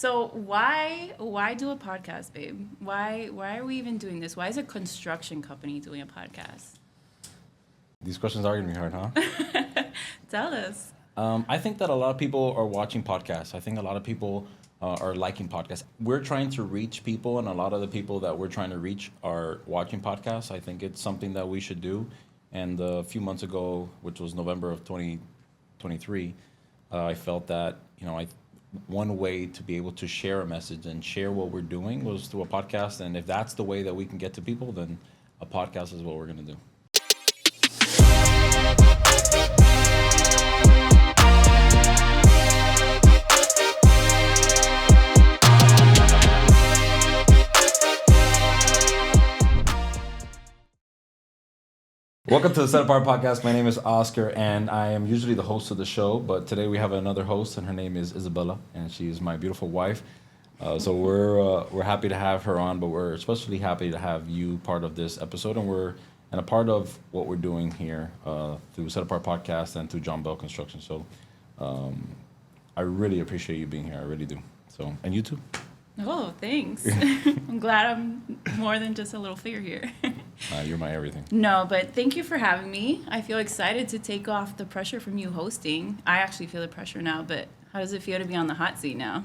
So why do a podcast, babe? Why are we even doing this? Why is a construction company doing a podcast? These questions are going to be hard, huh? Tell us. I think that a lot of people are watching podcasts. I think a lot of people are liking podcasts. We're trying to reach people, and a lot of the people that we're trying to reach are watching podcasts. I think it's something that we should do. And a few months ago, which was November of 2023, I felt that, one way to be able to share a message and share what we're doing was through a podcast. And if that's the way that we can get to people, then a podcast is what we're going to do. Welcome to the Set Apart Podcast. My name is Oscar, and I am usually the host of the show, but today we have another host, and her name is Isabella, and she is my beautiful wife. So we're happy to have her on, but we're especially happy to have you part of this episode, and a part of what we're doing here through Set Apart Podcast and through John Bell Construction. So I really appreciate you being here. I really do. So, and you too. Oh, thanks. I'm glad I'm more than just a little figure here. You're my everything. No, but thank you for having me. I feel excited to take off the pressure from you hosting. I actually feel the pressure now, but how does it feel to be on the hot seat now?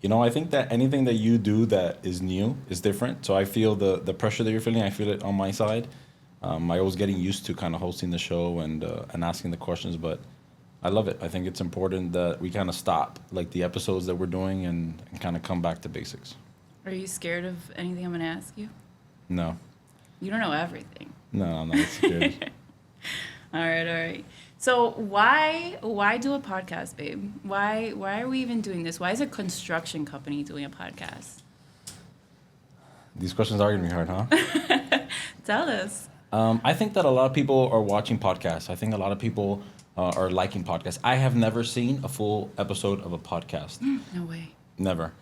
I think that anything that you do that is new is different. So I feel the pressure that you're feeling, I feel it on my side. I was getting used to kind of hosting the show and asking the questions, but I love it. I think it's important that we kind of stop like the episodes that we're doing and kind of come back to basics. Are you scared of anything I'm going to ask you? No. You don't know everything. No, I'm not scared. All right. So why do a podcast, babe? Why are we even doing this? Why is a construction company doing a podcast? These questions are going to be hard, huh? Tell us. I think that a lot of people are watching podcasts. I think a lot of people are liking podcasts. I have never seen a full episode of a podcast. No way. Never.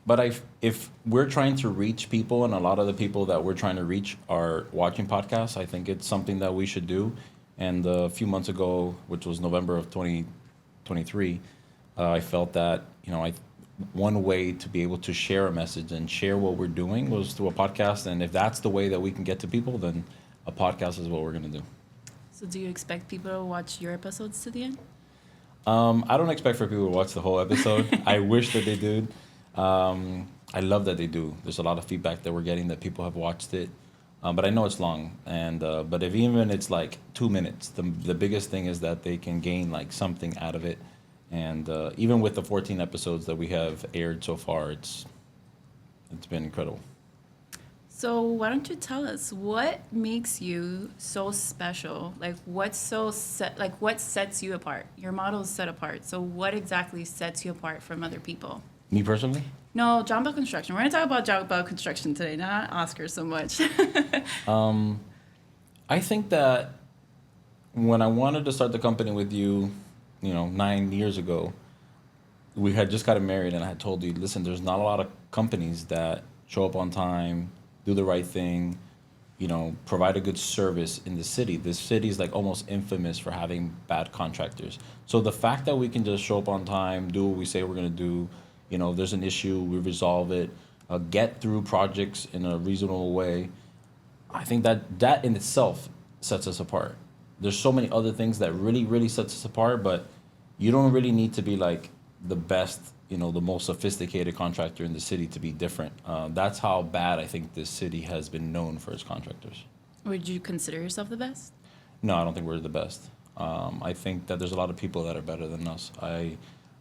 But if we're trying to reach people, and a lot of the people that we're trying to reach are watching podcasts, I think it's something that we should do. And a few months ago, which was November of 2023, I felt that, one way to be able to share a message and share what we're doing was through a podcast. And if that's the way that we can get to people, then a podcast is what we're going to do. So do you expect people to watch your episodes to the end? I don't expect for people to watch the whole episode. I wish that they did. I love that they do. There's a lot of feedback that we're getting that people have watched it. But I know it's long. And but if even it's like 2 minutes, the biggest thing is that they can gain like something out of it. And even with the 14 episodes that we have aired so far, it's been incredible. So why don't you tell us what makes you so special? Like what sets you apart? Your model is set apart. So what exactly sets you apart from other people? Me personally? No, John Bell Construction. We're going to talk about John Bell Construction today, not Oscar so much. I think that when I wanted to start the company with you, 9 years ago, we had just gotten married, and I had told you, listen, there's not a lot of companies that show up on time, do the right thing, provide a good service in the city. This city is like almost infamous for having bad contractors. So the fact that we can just show up on time, do what we say we're going to do, if there's an issue, we resolve it, get through projects in a reasonable way, I think that in itself sets us apart. There's so many other things that really, really sets us apart, but you don't really need to be like the best, the most sophisticated contractor in the city to be different. That's how bad I think this city has been known for its contractors. Would you consider yourself the best? No, I don't think we're the best. I think that there's a lot of people that are better than us.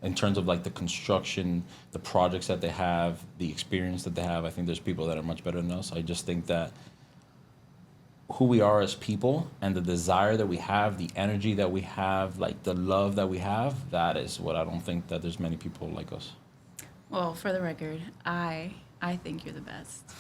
In terms of like the construction, the projects that they have, the experience that they have, I think there's people that are much better than us. I just think that who we are as people and the desire that we have, the energy that we have, like the love that we have, that is what I don't think that there's many people like us. Well, for the record, I think you're the best.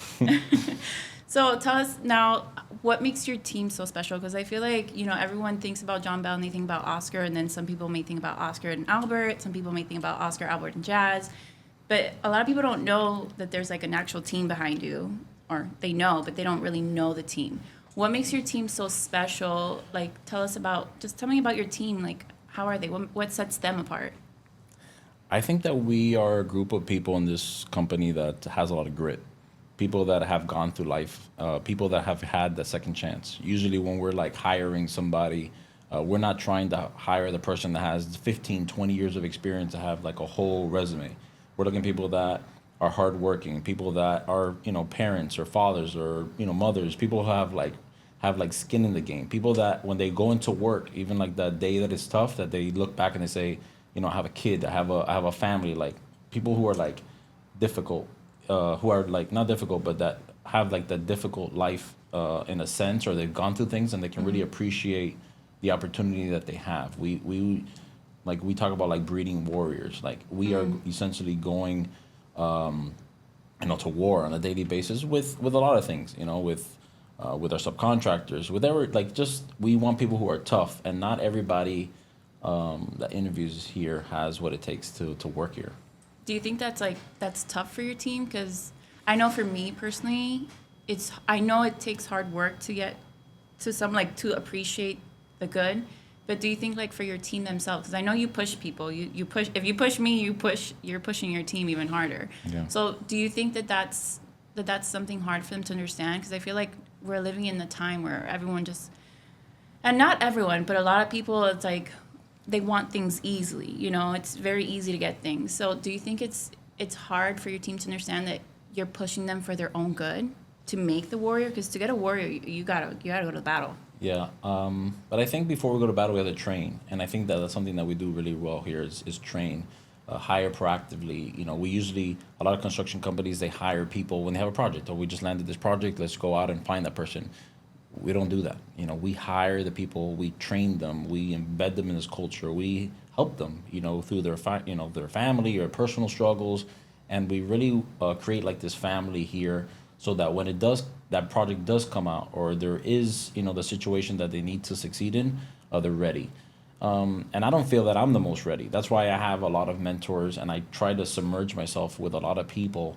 So tell us now, what makes your team so special? Because I feel like, everyone thinks about John Bell and they think about Oscar, and then some people may think about Oscar and Albert. Some people may think about Oscar, Albert, and Jazz. But a lot of people don't know that there's like an actual team behind you, or they know, but they don't really know the team. What makes your team so special? Like, tell me about your team. Like, how are they? What sets them apart? I think that we are a group of people in this company that has a lot of grit. People that have gone through life, people that have had the second chance. Usually, when we're like hiring somebody, we're not trying to hire the person that has 15, 20 years of experience to have like a whole resume. We're looking at people that are hardworking, people that are, parents or fathers or, mothers, people who have like skin in the game. People that when they go into work, even like that day that it's tough, that they look back and they say, I have a kid, I have a family, like people who are like difficult, who are like not difficult, but that have like that difficult life in a sense, or they've gone through things and they can really appreciate the opportunity that they have. We like we talk about like breeding warriors. Like we are essentially going, to war on a daily basis with a lot of things. With our subcontractors, with every like just we want people who are tough, and not everybody that interviews here has what it takes to work here. Do you think that's tough for your team? Because I know for me personally, I know it takes hard work to get to some like to appreciate the good. But do you think like for your team themselves? Because I know you push people. You push. If you push me, you're pushing your team even harder. Yeah. So do you think that's something hard for them to understand? Because I feel like we're living in the time where everyone just, and not everyone, but a lot of people, it's like they want things easily. It's very easy to get things. So do you think it's hard for your team to understand that you're pushing them for their own good to make the warrior? Because to get a warrior, you gotta go to the battle. Yeah, but I think before we go to battle, we have to train, and I think that that's something that we do really well here is train, hire proactively. We usually a lot of construction companies they hire people when they have a project, or we just landed this project, let's go out and find that person. We don't do that. We hire the people, we train them, we embed them in this culture, we help them, through their their family or personal struggles, and we really create like this family here, so that when that project does come out, or there is the situation that they need to succeed in, they're ready. And I don't feel that I'm the most ready. That's why I have a lot of mentors, and I try to submerge myself with a lot of people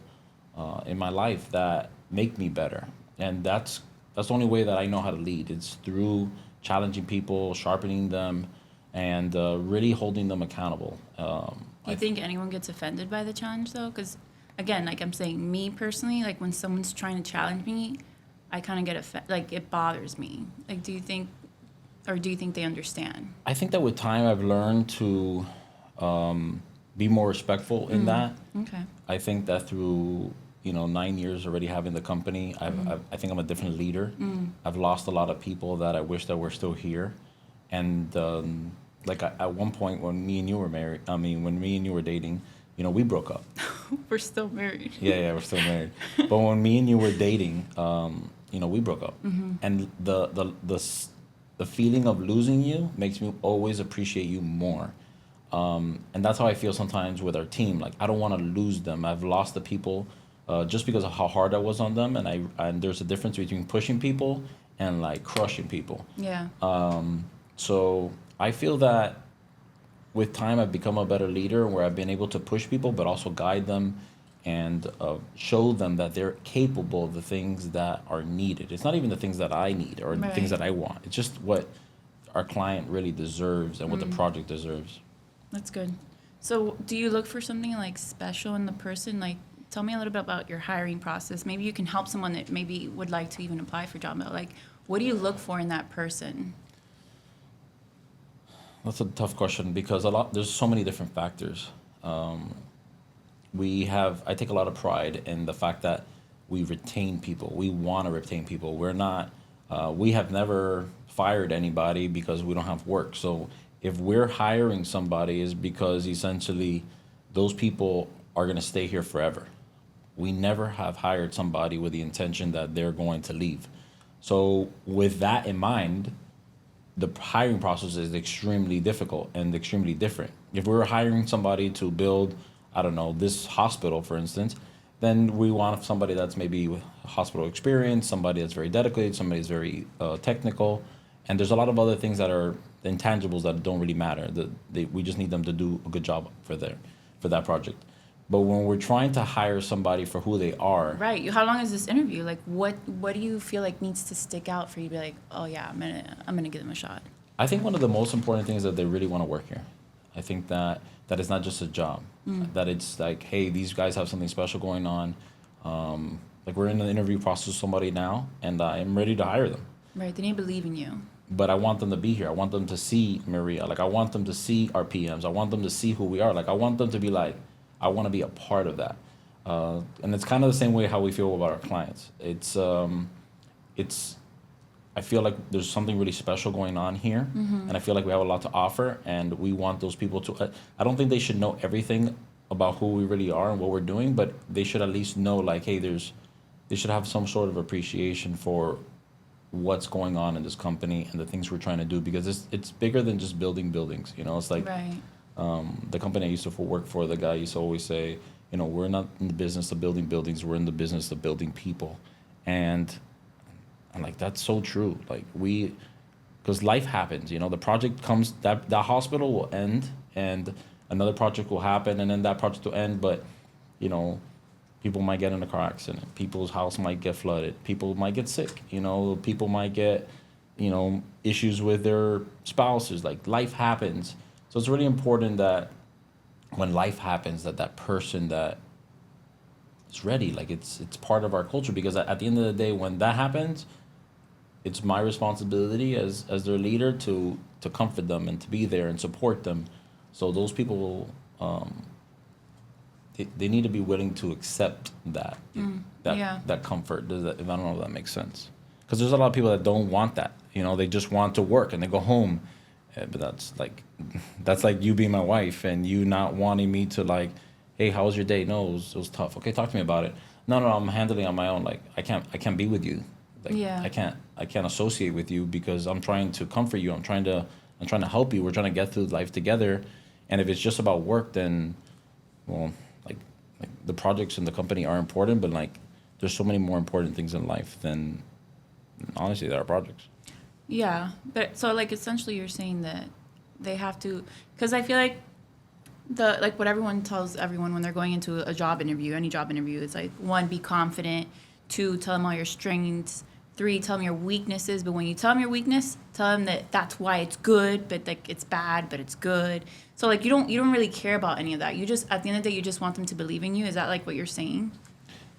in my life that make me better. And that's the only way that I know how to lead. It's through challenging people, sharpening them, and really holding them accountable. Do you think anyone gets offended by the challenge though? Because again, like I'm saying, me personally, like when someone's trying to challenge me, I kind of get like it bothers me. Like, do you think they understand? I think that with time, I've learned to be more respectful in that. Okay. I think that through 9 years already having the company, I think I'm a different leader. I've lost a lot of people that I wish that were still here, and like at one point when me and you were married, when me and you were dating, we broke up. We're still married. Yeah, we're still married. But when me and you were dating, we broke up, and the feeling of losing you makes me always appreciate you more. And that's how I feel sometimes with our team. Like I don't want to lose them. I've lost the people just because of how hard I was on them, and there's a difference between pushing people and like crushing people. Yeah. So I feel that with time I've become a better leader, where I've been able to push people, but also guide them and show them that they're capable of the things that are needed. It's not even the things that I need or the things that I want. It's just what our client really deserves and what the project deserves. That's good. So do you look for something like special in the person? Like, tell me a little bit about your hiring process. Maybe you can help someone that maybe would like to even apply for job. Like, what do you look for in that person? That's a tough question because there's so many different factors. I take a lot of pride in the fact that we retain people. We want to retain people. We have never fired anybody because we don't have work. So if we're hiring somebody, is because essentially those people are going to stay here forever. We never have hired somebody with the intention that they're going to leave. So with that in mind, the hiring process is extremely difficult and extremely different. If we were hiring somebody to build, I don't know, this hospital, for instance, then we want somebody that's maybe with hospital experience, somebody that's very dedicated, somebody that's very technical. And there's a lot of other things that are intangibles that don't really matter. We just need them to do a good job for that project. But when we're trying to hire somebody for who they are. Right. How long is this interview? Like, what do you feel like needs to stick out for you to be like, oh yeah, I'm gonna give them a shot? I think one of the most important things is that they really want to work here. I think that it's not just a job. That it's like, hey, these guys have something special going on. Like we're in the interview process with somebody now, and I'm ready to hire them. Right. They need to believe in you. But I want them to be here. I want them to see Maria. Like I want them to see our PMs. I want them to see who we are. Like I want them to be like, I want to be a part of that. And it's kind of the same way how we feel about our clients. It's. I feel like there's something really special going on here, and I feel like we have a lot to offer, and we want those people to. I don't think they should know everything about who we really are and what we're doing, but they should at least know, like, hey, they should have some sort of appreciation for what's going on in this company and the things we're trying to do, because it's bigger than just building buildings. You know, it's like Right. the company I used to work for. The guy used to always say, you know, we're not in the business of building buildings. We're in the business of building people, and like that's so true. Like because life happens. You know, the project comes, that hospital will end, and another project will happen, and then that project will end. But you know, people might get in a car accident. People's house might get flooded. People might get sick. You know, people might get, you know, issues with their spouses. Like life happens. So it's really important that when life happens, that person that is ready, like it's part of our culture. Because at the end of the day, when that happens, it's my responsibility as their leader to comfort them and to be there and support them. So those people, they need to be willing to accept that Yeah. that comfort. Does that? I don't know if that makes sense. Because there's a lot of people that don't want that. You know, they just want to work and they go home. But that's like you being my wife and you not wanting me to, like, hey, how was your day? No, it was tough. Okay, talk to me about it. No, I'm handling it on my own. Like I can't be with you. Like Yeah. I can't associate with you because I'm trying to comfort you. I'm trying to help you. We're trying to get through life together. And if it's just about work, then, well, like the projects in the company are important, but like there's so many more important things in life than, honestly, there are projects. Yeah. But so like essentially you're saying that they have to, because I feel like what everyone tells everyone when they're going into a job interview, any job interview, it's like, 1, be confident. 2, tell them all your strengths. 3, tell them your weaknesses. But when you tell them your weakness, tell them that that's why it's good, but like it's bad, but it's good. So like you don't really care about any of that. You just, at the end of the day, you just want them to believe in you. Is that like what you're saying?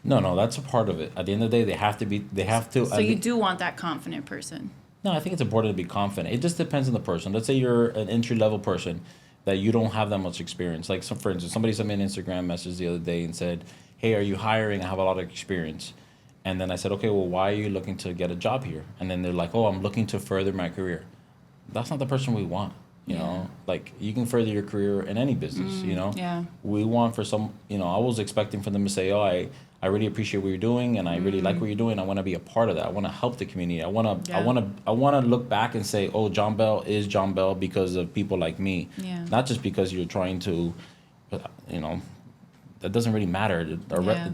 No, that's a part of it. At the end of the day, they have to. So you do want that confident person. No, I think it's important to be confident. It just depends on the person. Let's say you're an entry level person that you don't have that much experience. Like, for instance, somebody sent me an Instagram message the other day and said, hey, are you hiring? I have a lot of experience. And then I said, okay, well, why are you looking to get a job here? And then they're like, oh, I'm looking to further my career. That's not the person we want. You know, like you can further your career in any business, you know? Yeah. We want for some, you know, I was expecting for them to say, oh, I really appreciate what you're doing and I really like what you're doing. I want to be a part of that. I want to help the community. I want to look back and say, oh, John Bell is John Bell because of people like me. Yeah. Not just because you're trying to, you know, that doesn't really matter.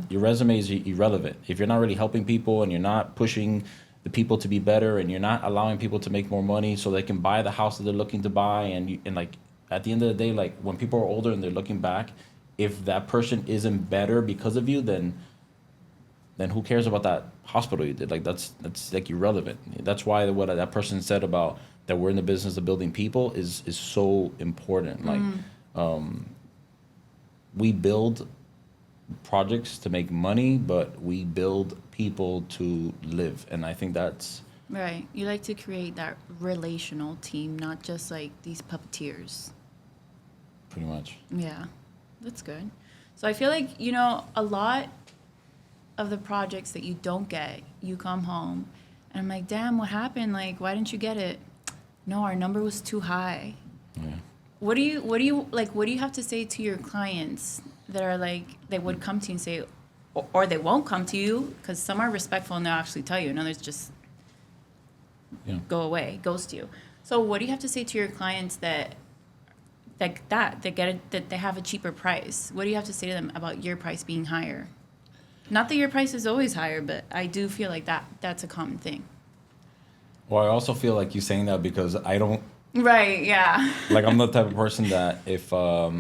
Your resume is irrelevant. If you're not really helping people and you're not pushing the people to be better and you're not allowing people to make more money so they can buy the house that they're looking to buy, and like at the end of the day, like when people are older and they're looking back, if that person isn't better because of you, then who cares about that hospital you did? Like that's like irrelevant. That's why what that person said about that we're in the business of building people is so important. Like we build projects to make money, but we build people to live, and I think that's Right. You like to create that relational team, not just like these puppeteers. pretty much. Yeah, that's good. So I feel like, you know, a lot of the projects that you don't get, you come home and I'm like, damn, what happened? Like, why didn't you get it? No, our number was too high. Yeah. What do you have to say to your clients that are like, they would come to you and say, or they won't come to you, because some are respectful and they'll actually tell you, and others just go away, ghost you. So what do you have to say to your clients that they have a cheaper price? What do you have to say to them about your price being higher? Not that your price is always higher, but I do feel like that's a common thing. Well, I also feel like you saying that because I don't. Right. Yeah. Like I'm the type of person that if I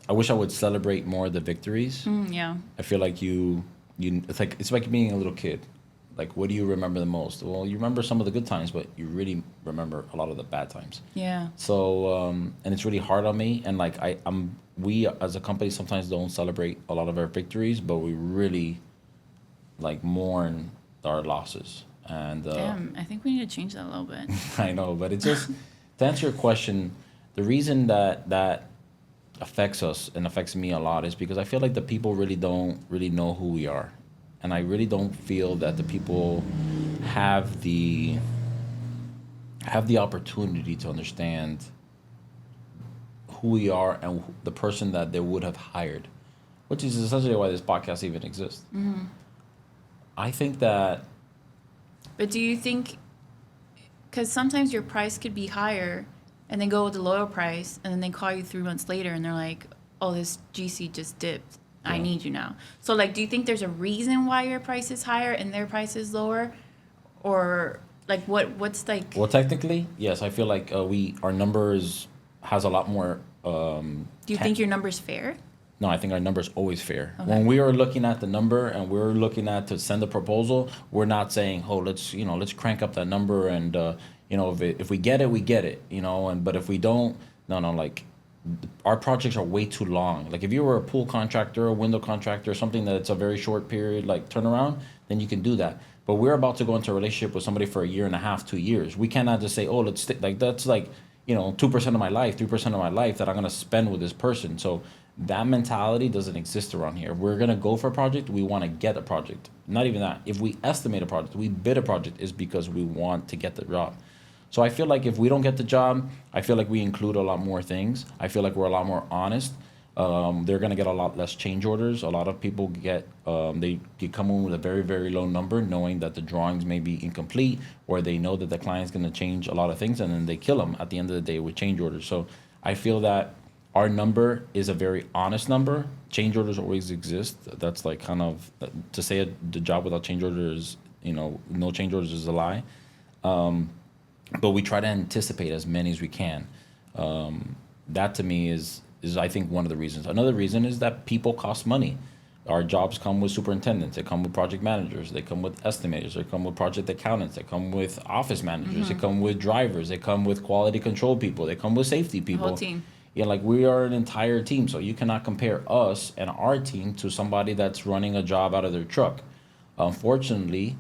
wish I would celebrate more of the victories. Yeah. I feel like you it's like being a little kid. Like, what do you remember the most? Well, you remember some of the good times, but you really remember a lot of the bad times. Yeah. So, and it's really hard on me. And like, we as a company sometimes don't celebrate a lot of our victories, but we really like mourn our losses. And Damn, I think we need to change that a little bit. I know, but it's just to answer your question, the reason that affects us and affects me a lot is because I feel like the people really don't really know who we are. And I really don't feel that the people have the opportunity to understand who we are and the person that they would have hired, which is essentially why this podcast even exists. I think that But do you think, because sometimes your price could be higher and then go with the lower price and then they call you 3 months later and they're like, oh, this GC just dipped. I Yeah. need you now. So, like, do you think there's a reason why your price is higher and their price is lower? Or, like, what's like, well, technically, yes, I feel like our numbers has a lot more. do you think your number's fair? No, I think our number is always fair. Okay. When we are looking at the number and we're looking at to send a proposal, we're not saying, "Oh, let's crank up that number and if we get it, we get it." But if we don't, no, like our projects are way too long. Like if you were a pool contractor, a window contractor, something that's a very short period like turnaround, then you can do that. But we're about to go into a relationship with somebody for a year and a half, 2 years. We cannot just say, "Oh, let's stick." Like that's like 2% of my life, 3% of my life that I'm gonna spend with this person. So that mentality doesn't exist around here. If we're gonna go for a project, we want to get a project. Not even that. If we estimate a project, we bid a project, is because we want to get the job. So I feel like if we don't get the job, I feel like we include a lot more things. I feel like we're a lot more honest. They're gonna get a lot less change orders. A lot of people they come in with a very, very low number, knowing that the drawings may be incomplete, or they know that the client's gonna change a lot of things, and then they kill them at the end of the day with change orders. So I feel that our number is a very honest number. Change orders always exist. That's like kind of to say the job without change orders, no change orders is a lie. But we try to anticipate as many as we can. That to me is I think one of the reasons. Another reason is that people cost money. Our jobs come with superintendents. They come with project managers. They come with estimators. They come with project accountants. They come with office managers. They come with drivers. They come with quality control people. They come with safety people. The whole team. Yeah, like we are an entire team, so you cannot compare us and our team to somebody that's running a job out of their truck. Unfortunately,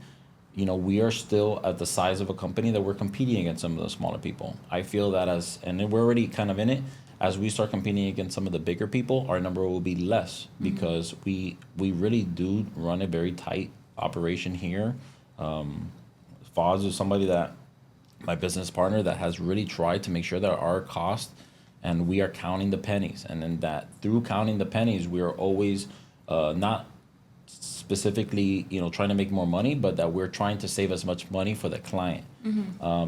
we are still at the size of a company that we're competing against some of the smaller people. I feel that and we're already kind of in it, as we start competing against some of the bigger people, our number will be less because we really do run a very tight operation here. Foz is somebody that, my business partner, that has really tried to make sure that our cost, and we are counting the pennies, and then that through counting the pennies, we are always not specifically trying to make more money, but that we're trying to save as much money for the client.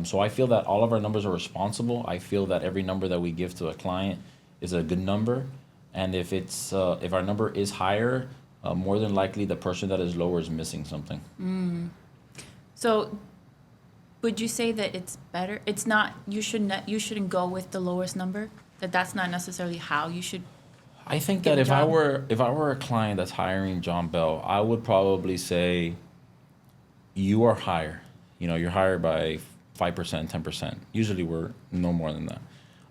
So I feel that all of our numbers are responsible. I feel that every number that we give to a client is a good number, and if our number is higher, more than likely the person that is lower is missing something. So, would you say that it's better? It's not. You shouldn't go with the lowest number. That's not necessarily how you should. I think Get that a if I job. were a client that's hiring John Bell, I would probably say you are higher. You're higher by 5%, 10%. Usually we're no more than that.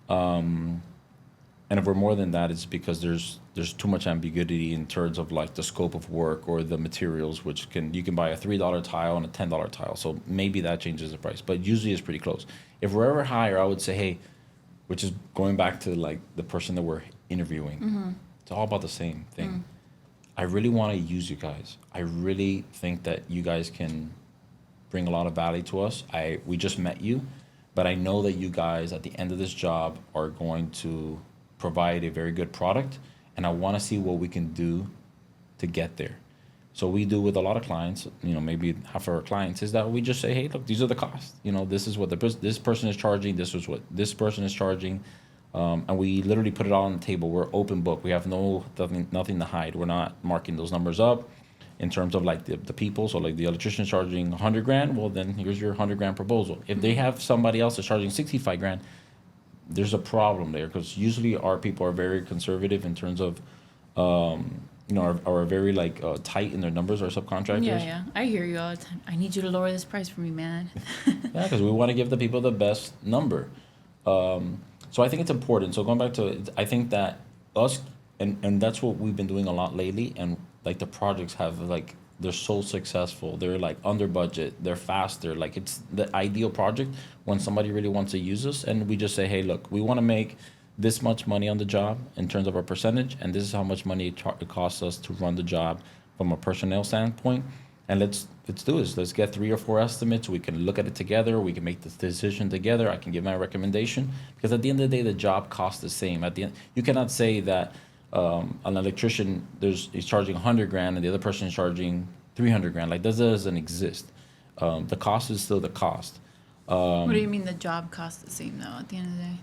And if we're more than that, it's because there's too much ambiguity in terms of like the scope of work or the materials, which you can buy a $3 tile and a $10 tile. So maybe that changes the price, but usually it's pretty close. If we're ever higher, I would say, hey, which is going back to like the person that we're interviewing. It's all about the same thing. I really want to use you guys. I really think that you guys can bring a lot of value to us. We just met you, but I know that you guys at the end of this job are going to provide a very good product, and I want to see what we can do to get there. So we do with a lot of clients, maybe half of our clients, is that we just say, hey, look, these are the costs. This is what this person is charging. This is what this person is charging. And we literally put it all on the table. We're open book. We have nothing to hide. We're not marking those numbers up in terms of like the people. So like the electrician is charging 100 grand. Well, then here's your 100 grand proposal. If they have somebody else that's charging 65 grand, there's a problem there, because usually our people are very conservative in terms of are very like tight in their numbers, our subcontractors. Yeah. I hear you all the time. I need you to lower this price for me, man. Yeah, because we want to give the people the best number. So I think it's important. So going back to it, I think that us and that's what we've been doing a lot lately. And like the projects have like they're so successful. They're like under budget. They're faster. Like it's the ideal project when somebody really wants to use us, and we just say, hey, look, we want to make this much money on the job in terms of our percentage, and this is how much money it costs us to run the job from a personnel standpoint. And let's do this. Let's get 3 or 4 estimates. We can look at it together. We can make this decision together. I can give my recommendation because at the end of the day, the job costs the same. At the end, you cannot say that an electrician he's charging 100 grand and the other person is charging 300 grand. Like that doesn't exist. The cost is still the cost. What do you mean the job costs the same though? At the end of the day.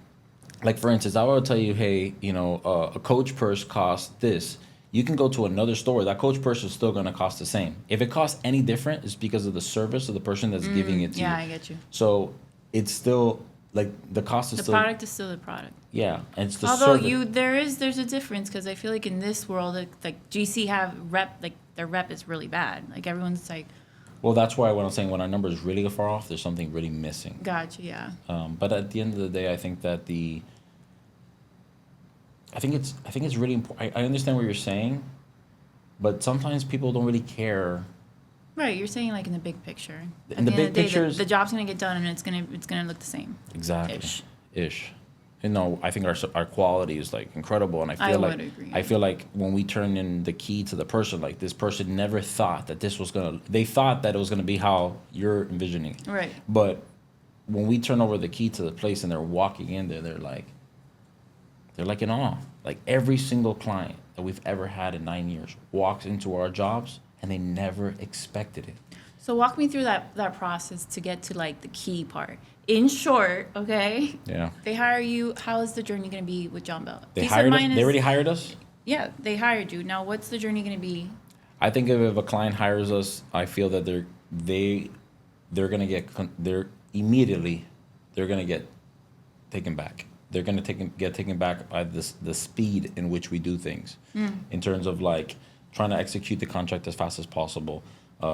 Like for instance, I will tell you, hey, a coach purse costs this. You can go to another store. That coach purse is still going to cost the same. If it costs any different, it's because of the service of the person that's giving it to you. Yeah, I get you. So it's still like the cost is The still. product is still the product. Yeah, and it's the Although service. there's a difference because I feel like in this world, like GC have their rep is really bad. Like everyone's like, Well, that's why when I'm saying when our numbers really go far off, there's something really missing. gotcha, yeah. But at the end of the day, I think that I think it's really important. I understand what you're saying, but sometimes people don't really care. Right, you're saying like in the big picture. In the big picture, the job's gonna get done and it's gonna look the same. Exactly. Ish. Ish. I think our quality is like incredible, and I would agree. I feel like when we turn in the key to the person, like this person never thought that this was gonna. They thought that it was gonna be how you're envisioning. Right. But when we turn over the key to the place and they're walking in there, they're like in awe. Like every single client that we've ever had in 9 years walks into our jobs and they never expected it. So walk me through that process to get to like the key part. In short, okay. Yeah. They hire you. How is the journey gonna be with John Bell? They hired us. They already hired us. Yeah, they hired you. Now, what's the journey gonna be? I think if a client hires us, I feel that they're gonna get taken back. They're gonna get taken back by the speed in which we do things, in terms of like trying to execute the contract as fast as possible,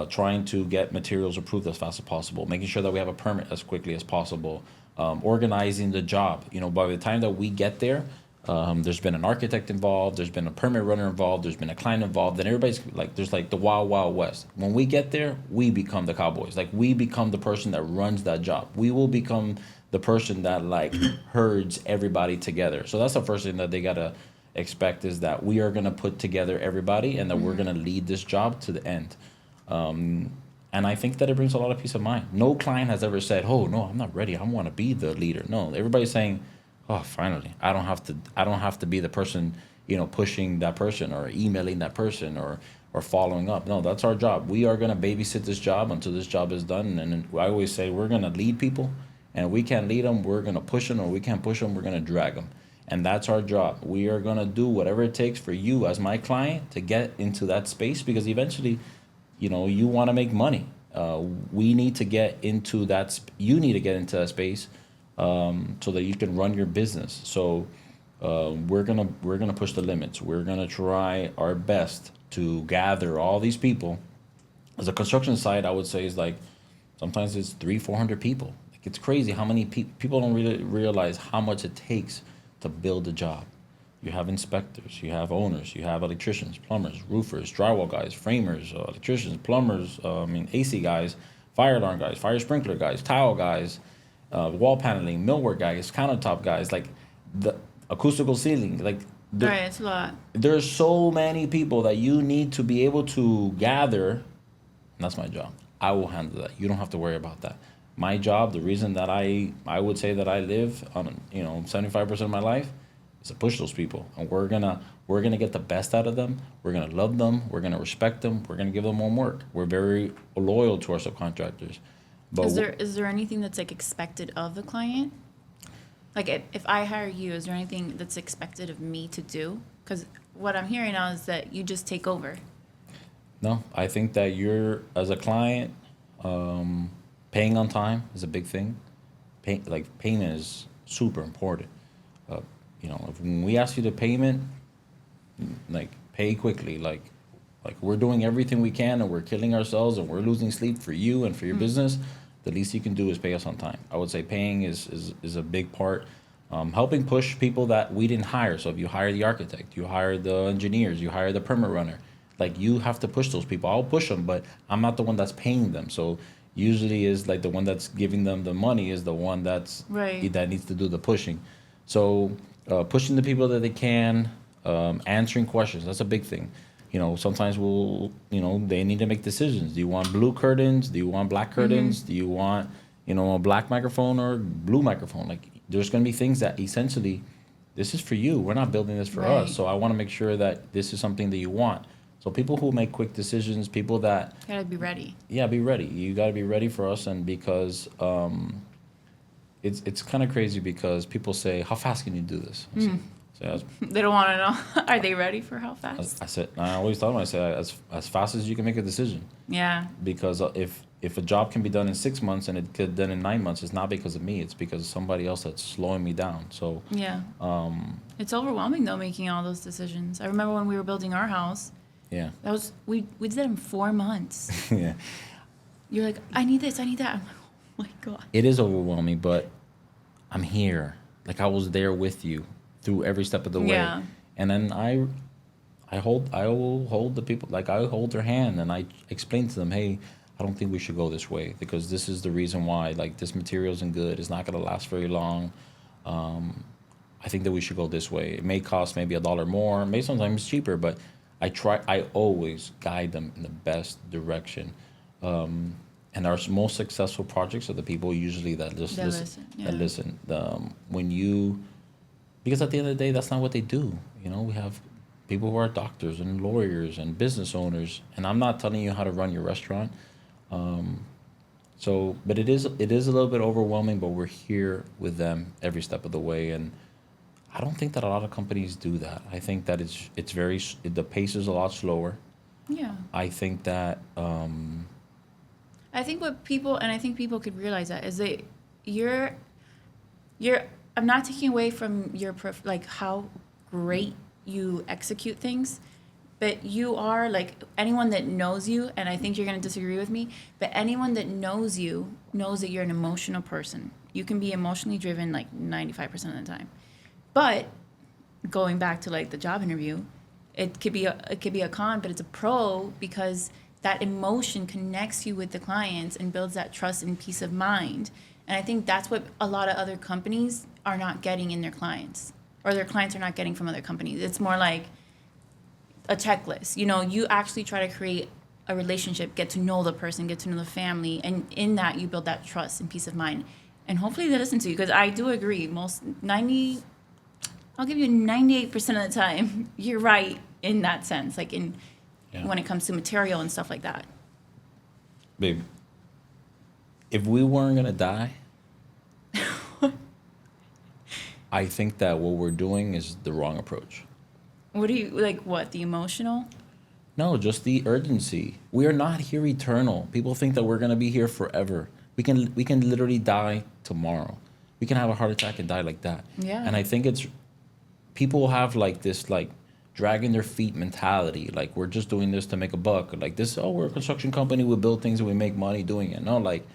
trying to get materials approved as fast as possible, making sure that we have a permit as quickly as possible, organizing the job. By the time that we get there, there's been an architect involved, there's been a permit runner involved, there's been a client involved, and everybody's like, there's like the wild, wild west. When we get there, we become the cowboys. Like we become the person that runs that job. We will become the person that like herds everybody together. So that's the first thing that they gotta expect, is that we are gonna put together everybody and that we're gonna lead this job to the end. And I think that it brings a lot of peace of mind. No client has ever said, "Oh no, I'm not ready. I want to be the leader." No, everybody's saying, "Oh, finally, I don't have to be the person, pushing that person or emailing that person or following up." No, that's our job. We are gonna babysit this job until this job is done. And I always say we're gonna lead people, and if we can't lead them, we're gonna push them, or we can't push them, we're gonna drag them. And that's our job. We are gonna do whatever it takes for you as my client to get into that space, because eventually, you want to make money. We need to get into that. You need to get into that space, so that you can run your business. So we're gonna push the limits. We're gonna try our best to gather all these people. As a construction site, I would say is like sometimes it's 300-400 people. Like it's crazy how many people don't really realize how much it takes to build a job. You have inspectors, you have owners, you have electricians, plumbers, roofers, drywall guys, framers, electricians, plumbers, AC guys, fire alarm guys, fire sprinkler guys, tile guys, wall paneling, millwork guys, countertop guys, like the acoustical ceiling, like Right, it's a lot. there's so many people that you need to be able to gather, and that's my job. I will handle that. You don't have to worry about that. My job, the reason that I would say that I live on 75% of my life, is to push those people, and we're gonna get the best out of them. We're gonna love them. We're gonna respect them. We're gonna give them more work. We're very loyal to our subcontractors. But Is there anything that's like expected of the client? Like if I hire you, is there anything that's expected of me to do? Because what I'm hearing now is that you just take over. No, I think that you're, as a client, paying on time is a big thing. Payment is super important. If when we ask you the payment, like pay quickly. Like we're doing everything we can and we're killing ourselves and we're losing sleep for you and for your business. The least you can do is pay us on time. I would say paying is a big part. Helping push people that we didn't hire. So if you hire the architect, you hire the engineers, you hire the permit runner, like you have to push those people. I'll push them, but I'm not the one that's paying them. So usually is like the one that's giving them the money is the one Right. that needs to do the pushing. So pushing the people that they can, answering questions. That's a big thing. Sometimes they need to make decisions. Do you want blue curtains? Do you want black curtains? Do you want, a black microphone or blue microphone? Like, there's going to be things that essentially, this is for you. We're not building this for Right. us. So I want to make sure that this is something that you want. So people who make quick decisions, people that, Gotta be ready. yeah, be ready. You got to be ready for us. And because it's kind of crazy because people say, how fast can you do this? They don't want to know. Are they ready for how fast? I always thought I said as fast as you can make a decision. Yeah. Because if a job can be done in 6 months and it get done in 9 months, it's not because of me. It's because of somebody else that's slowing me down. So Yeah. It's overwhelming though, making all those decisions. I remember when we were building our house. yeah, We did it in 4 months. yeah, You're like, I need this, I need that. I'm like, oh my god. it is overwhelming. But I'm here. Like I was there with you through every step of the way. Yeah. And then I will hold the people, like I hold their hand and I explain to them, hey, I don't think we should go this way because this is the reason why. Like this material isn't good. It's not going to last very long. I think that we should go this way. It may cost maybe $1 more, maybe sometimes cheaper, but I always guide them in the best direction. And our most successful projects are the people usually that just That listen. listen, yeah. That listen. Because at the end of the day, that's not what they do. We have people who are doctors and lawyers and business owners, and I'm not telling you how to run your restaurant. But it is a little bit overwhelming, but we're here with them every step of the way, and I don't think that a lot of companies do that. I think that the pace is a lot slower. Yeah. I think that I think people could realize that is that you're I'm not taking away from your like how great you execute things, but you are like anyone that knows you, and I think you're going to disagree with me, but anyone that knows you knows that you're an emotional person. You can be emotionally driven like 95% of the time. But going back to like the job interview, it could be a con, but it's a pro because that emotion connects you with the clients and builds that trust and peace of mind. And I think that's what a lot of other companies are not getting in their clients, or their clients are not getting from other companies. It's more like a checklist. You actually try to create a relationship, get to know the person, get to know the family, and in that you build that trust and peace of mind. And hopefully they listen to you, because I do agree. I'll give you 98% of the time, you're right in that sense, like when it comes to material and stuff like that. babe, if we weren't gonna die, I think that what we're doing is the wrong approach. What do you like? What, the emotional? No, just the urgency. We are not here eternal. People think that we're gonna be here forever. We can literally die tomorrow. We can have a heart attack and die like that. Yeah. And I think it's people have like this like dragging their feet mentality. Like we're just doing this to make a buck. Like this, oh, we're a construction company. We build things and we make money doing it. No, like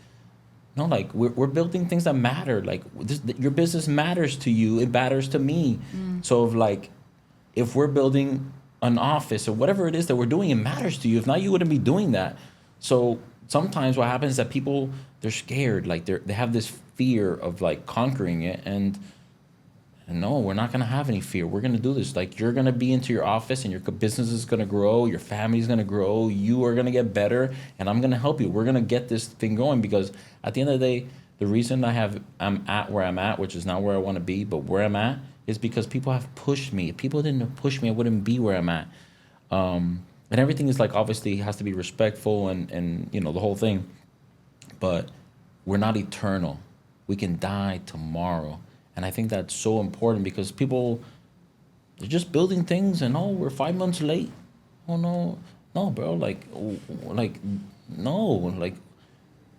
we're building things that matter. Like your business matters to you. It matters to me. So if we're building an office or whatever it is that we're doing, it matters to you. If not, you wouldn't be doing that. So sometimes what happens is that people, they're scared. Like they have this fear of like conquering it. And no, we're not going to have any fear. We're going to do this. Like you're going to be into your office and your business is going to grow. Your family's going to grow. You are going to get better and I'm going to help you. We're going to get this thing going because at the end of the day, the reason I'm at where I'm at, which is not where I want to be, but where I'm at is because people have pushed me. If people didn't push me, I wouldn't be where I'm at. And everything is like, obviously has to be respectful and the whole thing, but we're not eternal. We can die tomorrow. And I think that's so important because people, they're just building things and, oh, we're 5 months late. Oh, no, bro. No,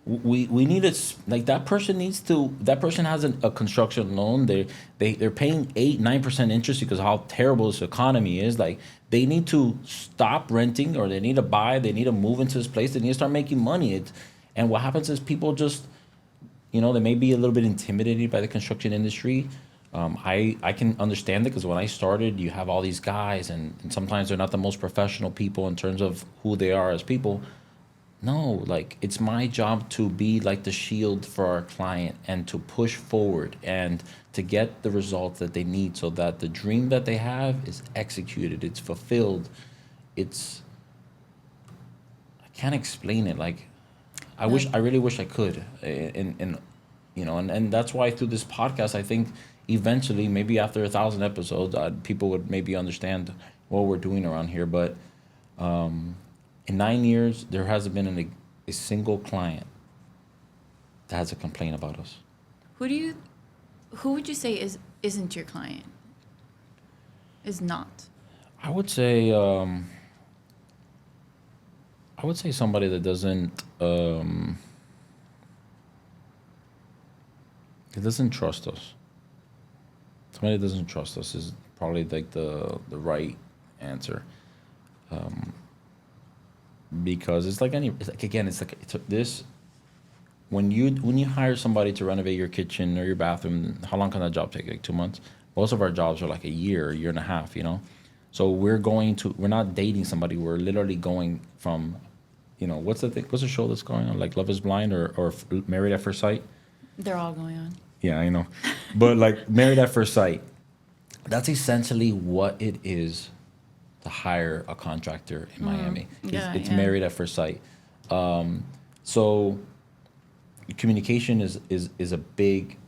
We need to like that person has a construction loan. They're paying 8-9% interest because of how terrible this economy is. Like they need to stop renting, or they need to buy, they need to move into this place, they need to start making money. And what happens is people just, they may be a little bit intimidated by the construction industry. I can understand it because when I started, you have all these guys, and sometimes they're not the most professional people in terms of who they are as people. No, like it's my job to be like the shield for our client and to push forward and to get the results that they need so that the dream that they have is executed, it's fulfilled. It's, I can't explain it. Like I really wish I could. And that's why through this podcast, I think eventually, maybe after 1,000 episodes, people would maybe understand what we're doing around here. But in 9 years, there hasn't been a single client that has a complaint about us. Who would you say isn't your client? Is not. I would say somebody that doesn't trust us. Somebody that doesn't trust us is probably like the right answer. Because it's like this. When you hire somebody to renovate your kitchen or your bathroom, how long can that job take? Like 2 months. Most of our jobs are like a year and a half. So we're not dating somebody. We're literally going from, what's the thing? What's the show that's going on? Like Love is Blind or Married at First Sight? They're all going on. Yeah, I know. But like Married at First Sight, that's essentially what it is to hire a contractor in Miami. It's Married at First Sight. So communication is a big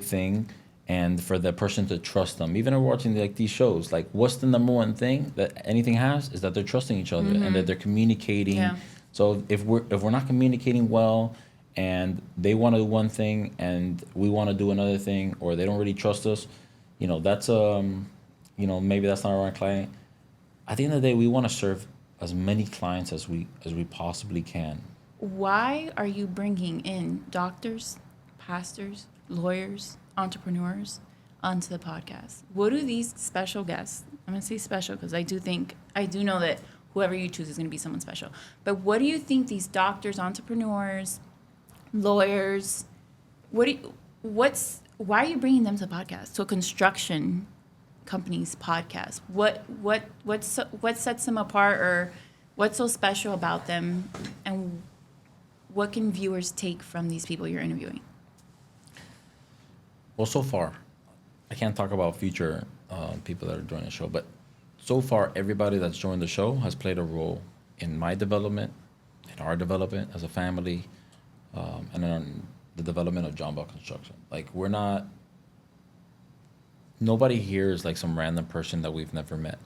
thing, and for the person to trust them. Even if we're watching like these shows, like what's the number one thing that anything has is that they're trusting each other and that they're communicating. Yeah. So if we're not communicating well, and they want to do one thing and we want to do another thing, or they don't really trust us, that's maybe that's not our client. At the end of the day, we want to serve as many clients as we possibly can. Why are you bringing in doctors, pastors, lawyers, entrepreneurs onto the podcast? What do these special guests, I'm going to say special because I do know that whoever you choose is going to be someone special, but what do you think these doctors, entrepreneurs, lawyers, why are you bringing them to the podcast, to a construction company's podcast? What sets them apart, or what's so special about them, and what can viewers take from these people you're interviewing? Well, so far, I can't talk about future people that are joining the show, but so far, everybody that's joined the show has played a role in my development, in our development as a family, and in the development of John Bell Construction. Like nobody here is like some random person that we've never met.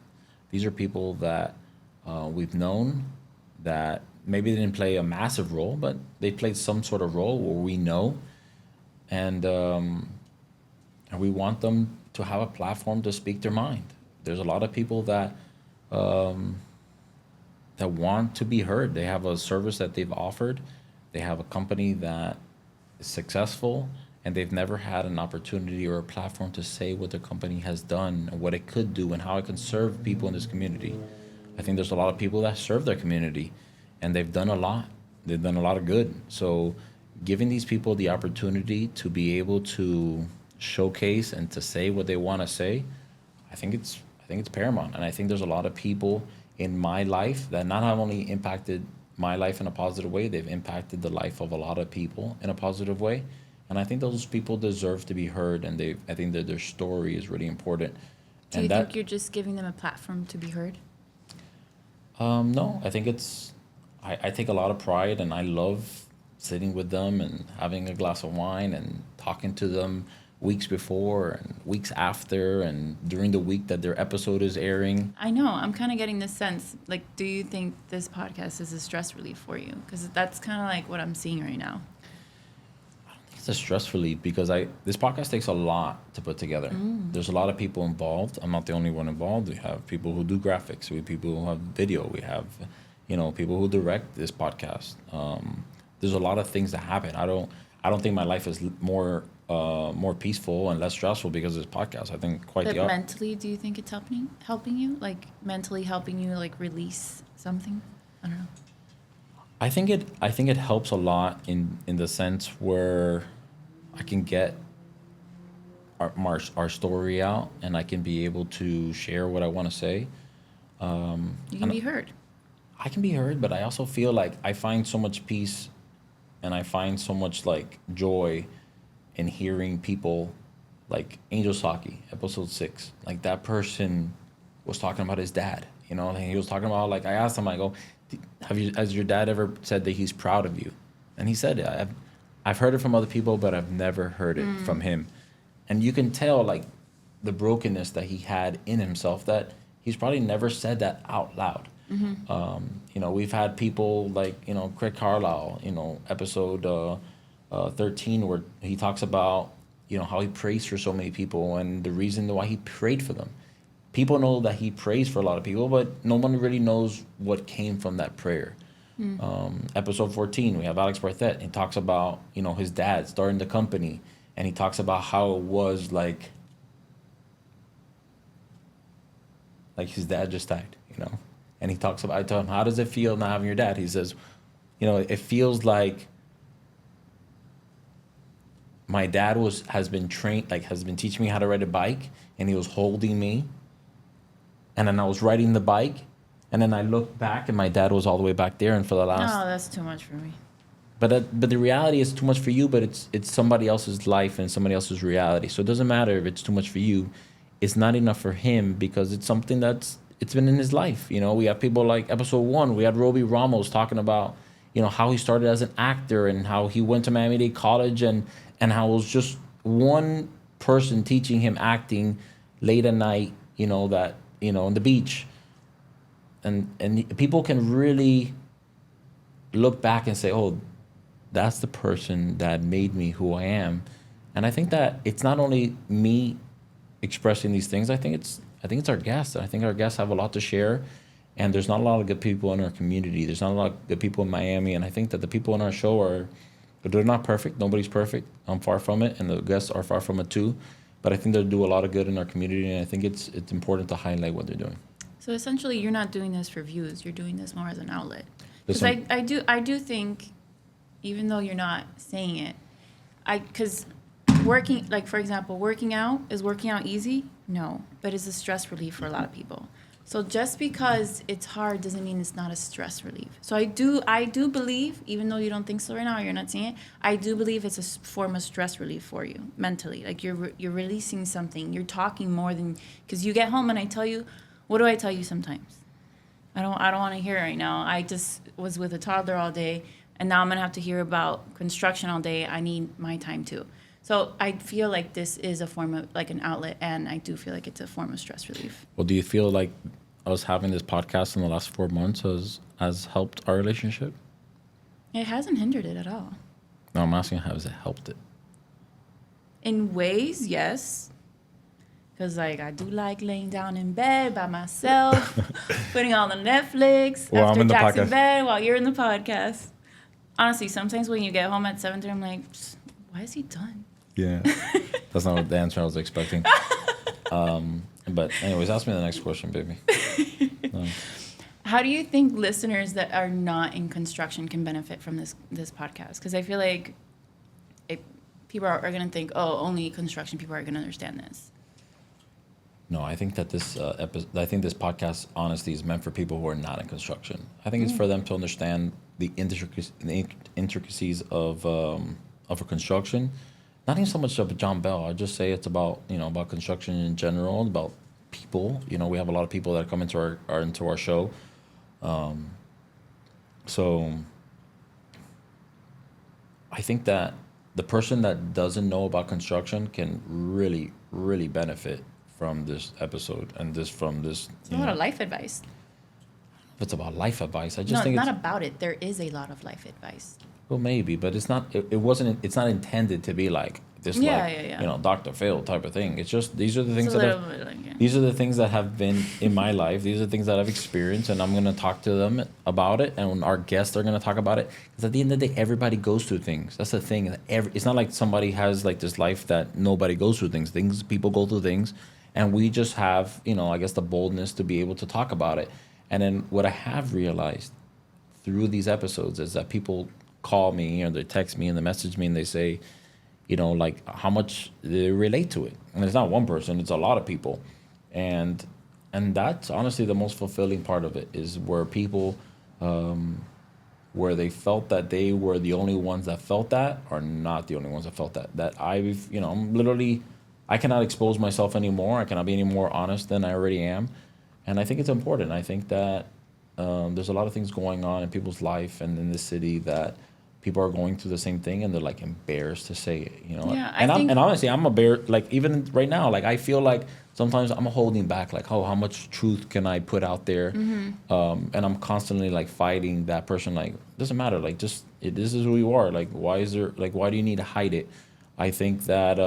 These are people that we've known, that maybe they didn't play a massive role, but they played some sort of role where we know, and we want them to have a platform to speak their mind. There's a lot of people that want to be heard. They have a service that they've offered. They have a company that is successful, and they've never had an opportunity or a platform to say what their company has done and what it could do and how it can serve people in this community. I think there's a lot of people that serve their community, and they've done a lot. They've done a lot of good. So giving these people the opportunity to be able to showcase and to say what they want to say, I think it's paramount. And I think there's a lot of people in my life that not only impacted my life in a positive way, they've impacted the life of a lot of people in a positive way. And I think those people deserve to be heard, and I think that their story is really important. Do you think you're just giving them a platform to be heard? No, I think I take a lot of pride, and I love sitting with them and having a glass of wine and talking to them weeks before and weeks after and during the week that their episode is airing. I know. I'm kind of getting this sense. Like, do you think this podcast is a stress relief for you? Because that's kind of like what I'm seeing right now. I don't think it's a stress relief because this podcast takes a lot to put together. There's a lot of people involved. I'm not the only one involved. We have people who do graphics. We have people who have video. We have, people who direct this podcast. there's a lot of things that happen. I don't think my life is more peaceful and less stressful because of this podcast. I think quite But the opposite. mentally, do you think it's helping you? Like mentally helping you like release something? I don't know. I think it helps a lot in the sense where I can get our story out, and I can be able to share what I want to say. You can And be heard. I can be heard, but I also feel like I find so much peace, and I find so much like joy in hearing people like Angel Saki, episode 6. Like that person was talking about his dad, and he was talking about, like, I asked him, I go, has your dad ever said that he's proud of you? And he said, I've heard it from other people, but I've never heard it from him. And you can tell, like, the brokenness that he had in himself, that he's probably never said that out loud. We've had people like, Craig Carlisle, episode 13, where he talks about, how he prays for so many people and the reason why he prayed for them. People know that he prays for a lot of people, but no one really knows what came from that prayer. Episode 14, we have Alex Barthet. He talks about, his dad starting the company, and he talks about how it was like his dad just died. And he talks about, I told him, how does it feel not having your dad? He says, it feels like my dad has been trained, like has been teaching me how to ride a bike, and he was holding me, and then I was riding the bike, and then I looked back and my dad was all the way back there, and for the last. No, that's too much for me. But the reality is too much for you, but it's somebody else's life and somebody else's reality. So it doesn't matter if it's too much for you. It's not enough for him because it's something it's been in his life. We have people like episode 1. We had Roby Ramos talking about how he started as an actor and how he went to Miami-Dade College and how it was just one person teaching him acting late at night. On the beach, and people can really look back and say, oh, that's the person that made me who I am. And I think that it's not only me expressing these things. I think it's our guests. I think our guests have a lot to share, and there's not a lot of good people in our community. There's not a lot of good people in Miami, and I think that the people in our show they're not perfect. Nobody's perfect. I'm far from it, and the guests are far from it too. But I think they do a lot of good in our community, and I think it's important to highlight what they're doing. So essentially, you're not doing this for views. You're doing this more as an outlet. Because I do think, even though you're not saying it, because working, like for example, working out easy? No, but it's a stress relief for a lot of people. So just because it's hard doesn't mean it's not a stress relief. So I do believe, even though you don't think so right now, you're not seeing it, I do believe it's a form of stress relief for you mentally. Like you're releasing something. You're talking more than, because you get home and I tell you, what do I tell you sometimes? I don't want to hear it right now. I just was with a toddler all day, and now I'm gonna have to hear about construction all day. I need my time too. So I feel like this is a form of like an outlet, and I do feel like it's a form of stress relief. Well, do you feel like us having this podcast in the last 4 months has helped our relationship? It hasn't hindered it at all. No, I'm asking how has it helped it? In ways, yes. Because like I do like laying down in bed by myself, putting on the Netflix Well, after I'm in the Jack's in podcast. bed while you're in the podcast. Honestly, sometimes when you get home at 7:30, I'm like, why is he done? Yeah. That's not the answer I was expecting. But anyways, ask me the next question, baby. How do you think listeners that are not in construction can benefit from this podcast? Because I feel like people are going to think, oh, only construction people are going to understand this. No, I think that this podcast, honestly, is meant for people who are not in construction. I think it's for them to understand the intricacies of a construction. Not even so much of John Bell. I just say it's about about construction in general, about people. We have a lot of people that come into our show. So I think that the person that doesn't know about construction can really, really benefit from this episode and from this. It's a lot of life advice. If it's about life advice, I just No, think it's it's not about it. There is a lot of life advice. well, maybe, but it's not. It wasn't. It's not intended to be like this Yeah, yeah, yeah. you know, Dr. Phil type of thing. It's just these are the It's things a that little have bit like, yeah. these are the things that have been in my life. These are the things that I've experienced, and I'm gonna talk to them about it. And when our guests are gonna talk about it, because at the end of the day, everybody goes through things. That's the thing. It's not like somebody has like this life that nobody goes through things. People go through things, and we just have, you know, I guess the boldness to be able to talk about it. And then what I have realized through these episodes is that people call me or they text me and they message me and they say, you know, like how much they relate to it. And it's not one person, it's a lot of people. And that's honestly the most fulfilling part of it, is where people where they felt that they were the only ones that felt that, are not the only ones that felt that. That I've, you know, I'm literally, I cannot expose myself anymore. I cannot be any more honest than I already am. And I think it's important. I think that there's a lot of things going on in people's life and in the city that people are going through the same thing, and they're like embarrassed to say it, you know. Yeah, I And think. and honestly, I'm like even right now, like I feel like sometimes I'm holding back, like, oh, how much truth can I put out there? And I'm constantly like fighting that person, like, doesn't matter, like, just this is who you are. Like, why do you need to hide it? I think that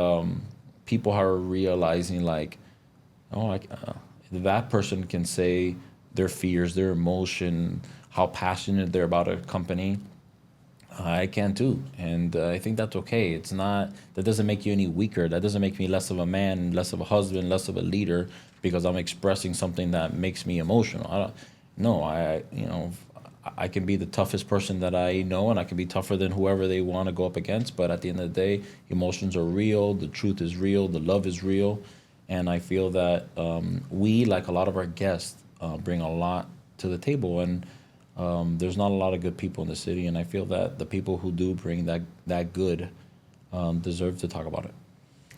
people are realizing, like, oh, that person can say their fears, their emotion, how passionate they're about a company. I can too, and I think that's okay. It's not, that doesn't make you any weaker. That doesn't make me less of a man, less of a husband, less of a leader because I'm expressing something that makes me emotional. I don't, no, you know, I can be the toughest person that I know, and I can be tougher than whoever they want to go up against. But at the end of the day, emotions are real. The truth is real. The love is real, and I feel that we, like a lot of our guests, bring a lot to the table, and there's not a lot of good people in the city, and I feel that the people who do bring that good deserve to talk about it.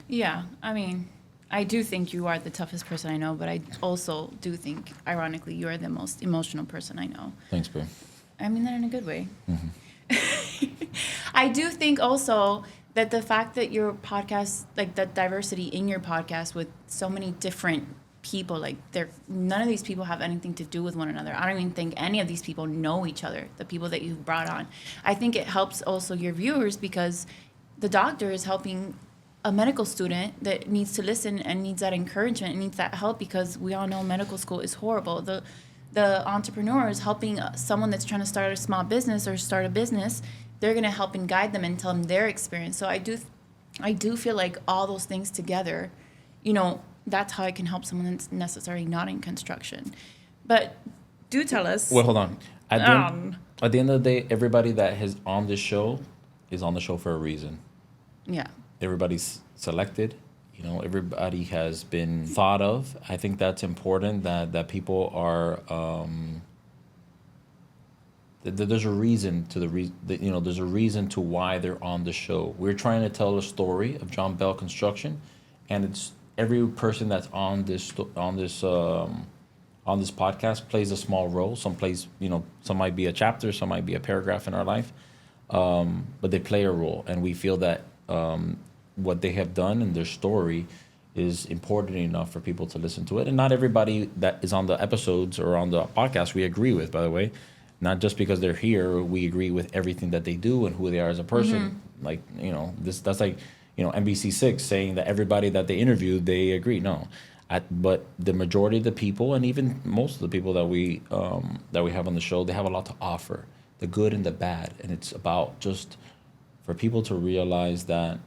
Yeah, I mean, I do think you are the toughest person I know, but I also do think, ironically, you are the most emotional person I know. Thanks, babe. I mean that in a good way. I do think also that the fact that your podcast, like the diversity in your podcast with so many different people, like none of these people have anything to do with one another. I don't even think any of these people know each other, the people that you've brought on. I think it helps also your viewers because the doctor is helping a medical student that needs to listen and needs that encouragement and needs that help, because we all know medical school is horrible. The entrepreneur is helping someone that's trying to start a small business or start a business. They're going to help and guide them and tell them their experience. So I do feel like all those things together, you know, that's how I can help someone that's necessarily not in construction. But do tell us. Well, hold on. At the end of the day, everybody that is on this show is on the show for a reason. Yeah. Everybody's selected. You know, everybody has been thought of. I think that's important, that people are. There's a reason to you know, there's a reason to why they're on the show. We're trying to tell a story of John Bell Construction, and it's every person that's on this podcast plays a small role. Some plays, you know, some might be a chapter, some might be a paragraph in our life, but they play a role, and we feel that what they have done in their story is important enough for people to listen to it. And not everybody that is on the episodes or on the podcast we agree with, by the way. Not just because they're here, we agree with everything that they do and who they are as a person. Like, you know, that's like, you know, NBC6 saying that everybody that they interview, they agree. No, but the majority of the people, and even most of the people that we have on the show, they have a lot to offer, the good and the bad. And it's about just for people to realize that,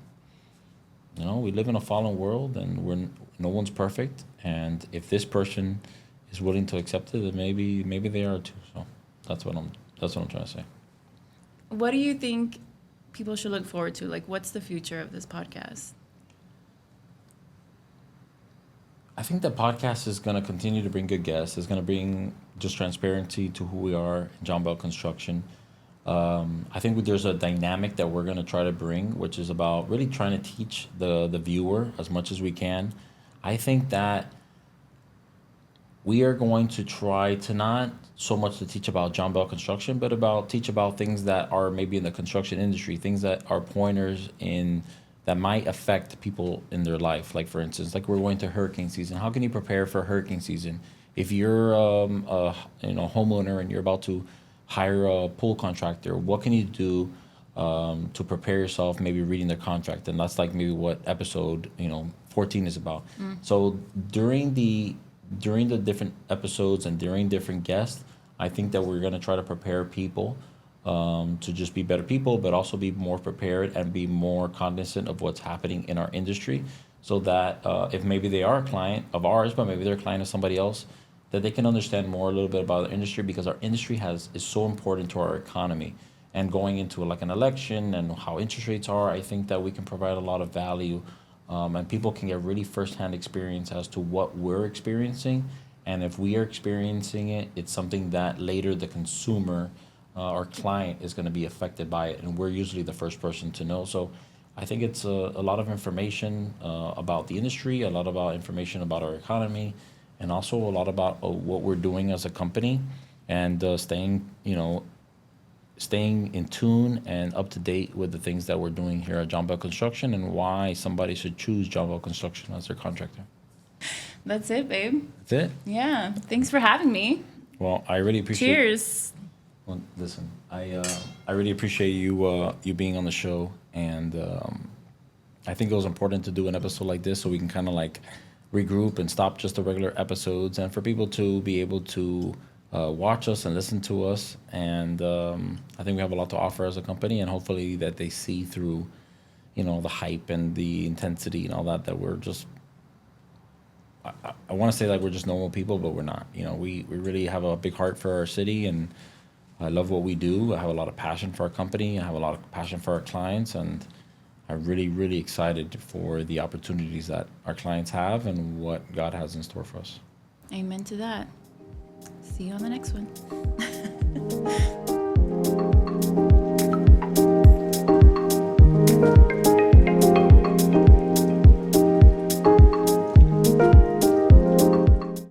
you know, we live in a fallen world, and no one's perfect. And if this person is willing to accept it, then maybe they are too. So that's what I'm trying to say. What do you think people should look forward to? Like, what's the future of this podcast? I think the podcast is going to continue to bring good guests. It's going to bring just transparency to who we are in John Bell Construction. I think there's a dynamic that we're going to try to bring, which is about really trying to teach the viewer as much as we can. I think that we are going to try to not so much to teach about John Bell Construction, but teach about things that are maybe in the construction industry, things that are pointers that might affect people in their life. Like, for instance, like we're going to hurricane season. How can you prepare for hurricane season? If you're a homeowner and you're about to hire a pool contractor, what can you do to prepare yourself, maybe reading their contract, and that's like maybe what episode 14 is about. So during the different episodes and during different guests, I think that we're gonna try to prepare people to just be better people, but also be more prepared and be more cognizant of what's happening in our industry, so that if maybe they are a client of ours, but maybe they're a client of somebody else, that they can understand more a little bit about the industry, because our industry is so important to our economy. And going into like an election and how interest rates are, I think that we can provide a lot of value, and people can get really firsthand experience as to what we're experiencing. And if we are experiencing it, it's something that later the consumer or client is going to be affected by it, and we're usually the first person to know. So I think it's a lot of information about the industry, a lot about information about our economy, and also a lot about what we're doing as a company, and staying in tune and up to date with the things that we're doing here at John Bell Construction, and why somebody should choose John Bell Construction as their contractor. That's it, babe. That's it. Yeah. Thanks for having me. Well, I really appreciate. Cheers. Well, listen, I really appreciate you being on the show, and I think it was important to do an episode like this so we can kind of like regroup and stop just the regular episodes, and for people to be able to watch us and listen to us. And I think we have a lot to offer as a company, and hopefully that they see through, the hype and the intensity and all that we're just. I want to say like we're just normal people, but we're not. We really have a big heart for our city, and I love what we do. I have a lot of passion for our company. I have a lot of passion for our clients, and I'm really, really excited for the opportunities that our clients have and what God has in store for us. Amen to that. See you on the next one.